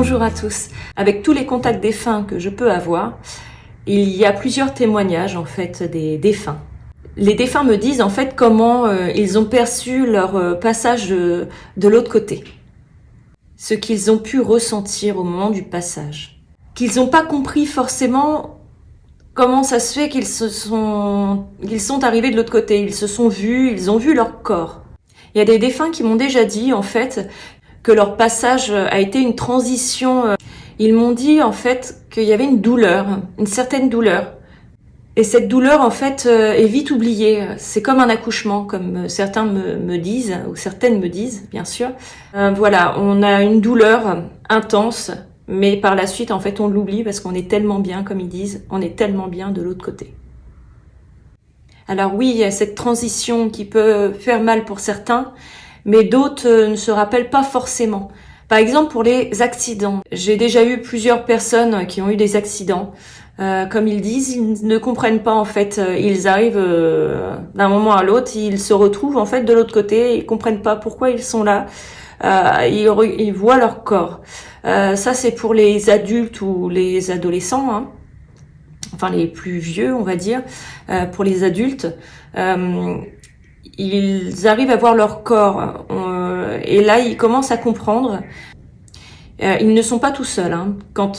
Bonjour à tous. Avec tous les contacts défunts que je peux avoir, il y a plusieurs témoignages en fait des défunts. Les défunts me disent en fait comment ils ont perçu leur passage de l'autre côté. Ce qu'ils ont pu ressentir au moment du passage. Qu'ils n'ont pas compris forcément comment ça se fait qu'ils sont arrivés de l'autre côté. Ils se sont vus, ils ont vu leur corps. Il y a des défunts qui m'ont déjà dit en fait que leur passage a été une transition. Ils m'ont dit en fait qu'il y avait une douleur, une certaine douleur. Et cette douleur en fait est vite oubliée. C'est comme un accouchement, comme certains me disent, ou certaines me disent bien sûr. Voilà, on a une douleur intense, mais par la suite en fait on l'oublie parce qu'on est tellement bien, comme ils disent, on est tellement bien de l'autre côté. Alors oui, il y a cette transition qui peut faire mal pour certains, mais d'autres ne se rappellent pas forcément. Par exemple, pour les accidents. J'ai déjà eu plusieurs personnes qui ont eu des accidents. Comme ils disent, ils ne comprennent pas en fait. Ils arrivent d'un moment à l'autre, ils se retrouvent en fait de l'autre côté, ils comprennent pas pourquoi ils sont là. Ils voient leur corps. Ça, c'est pour les adultes ou les adolescents, hein. Enfin les plus vieux, on va dire. Pour les adultes. Ils arrivent à voir leur corps et là ils commencent à comprendre. Ils ne sont pas tout seuls hein. Quand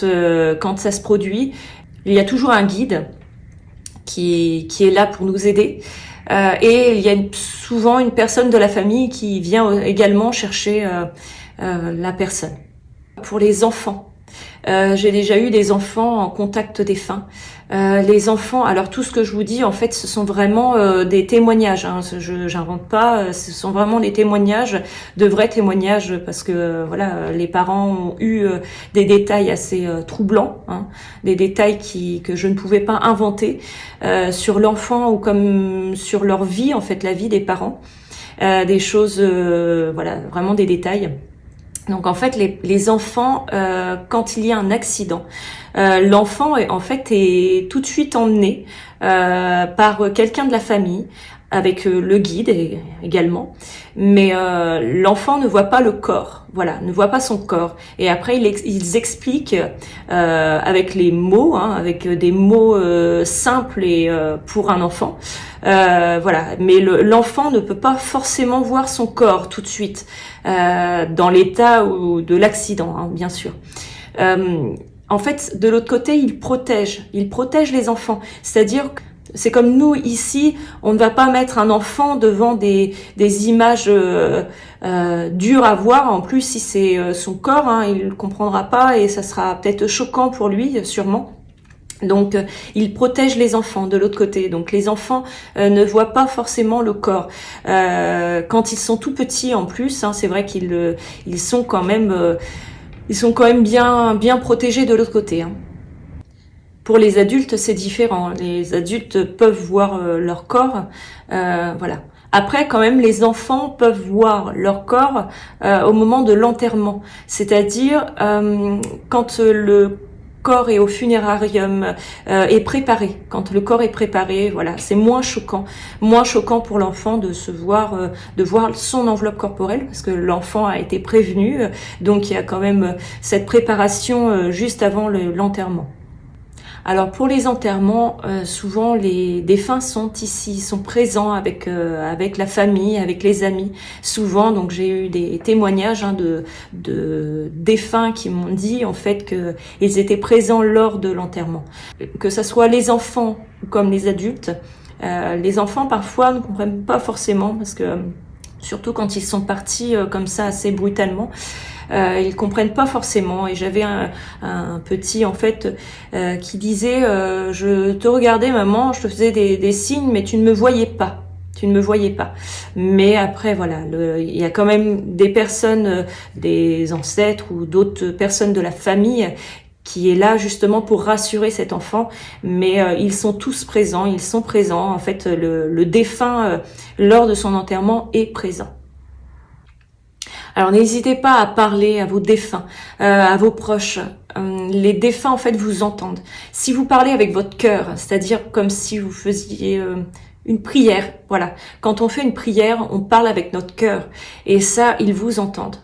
ça se produit, il y a toujours un guide qui est là pour nous aider et il y a souvent une personne de la famille qui vient également chercher la personne. Pour les enfants, j'ai déjà eu des enfants en contact défunt. Les enfants, alors tout ce que je vous dis en fait ce sont vraiment des témoignages, hein. J'invente pas, ce sont vraiment des témoignages, de vrais témoignages, parce que voilà, les parents ont eu des détails assez troublants, hein, des détails que je ne pouvais pas inventer sur l'enfant ou comme sur leur vie en fait, la vie des parents, des choses, voilà, vraiment des détails. Donc en fait les enfants, quand il y a un accident, l'enfant en fait est tout de suite emmené par quelqu'un de la famille, avec le guide également, mais l'enfant ne voit pas le corps, voilà, ne voit pas son corps. Et après ils expliquent avec les mots, hein, avec des mots simples et pour un enfant. Voilà, mais l'enfant ne peut pas forcément voir son corps tout de suite dans l'état de l'accident, hein, bien sûr. En fait, de l'autre côté, il protège les enfants. C'est-à-dire, c'est comme nous ici, on ne va pas mettre un enfant devant des images dures à voir. En plus, si c'est son corps, hein, il ne comprendra pas et ça sera peut-être choquant pour lui, sûrement. Donc, il protège les enfants de l'autre côté. Donc, les enfants ne voient pas forcément le corps. Quand ils sont tout petits, en plus, hein, c'est vrai qu'ils sont quand même bien protégés de l'autre côté, hein. Pour les adultes, c'est différent. Les adultes peuvent voir leur corps, voilà. Après, quand même, les enfants peuvent voir leur corps au moment de l'enterrement. C'est-à-dire, quand le corps est au funérarium, est préparé. Quand le corps est préparé, voilà, c'est moins choquant pour l'enfant de voir son enveloppe corporelle, parce que l'enfant a été prévenu, donc il y a quand même cette préparation juste avant l'enterrement. Alors pour les enterrements, souvent les défunts sont ici, sont présents avec la famille, avec les amis. Souvent, donc j'ai eu des témoignages hein, de défunts qui m'ont dit en fait que ils étaient présents lors de l'enterrement. Que ce soit les enfants comme les adultes, les enfants parfois ne comprennent pas forcément parce que surtout quand ils sont partis comme ça assez brutalement. Ils comprennent pas forcément. Et j'avais un petit en fait qui disait je te regardais maman, je te faisais des signes mais tu ne me voyais pas. Mais après voilà, il y a quand même des personnes, des ancêtres ou d'autres personnes de la famille qui est là justement pour rassurer cet enfant, mais ils sont tous présents, en fait le défunt lors de son enterrement est présent. Alors n'hésitez pas à parler à vos défunts, à vos proches. Les défunts en fait vous entendent. Si vous parlez avec votre cœur, c'est-à-dire comme si vous faisiez une prière, voilà. Quand on fait une prière, on parle avec notre cœur et ça, ils vous entendent.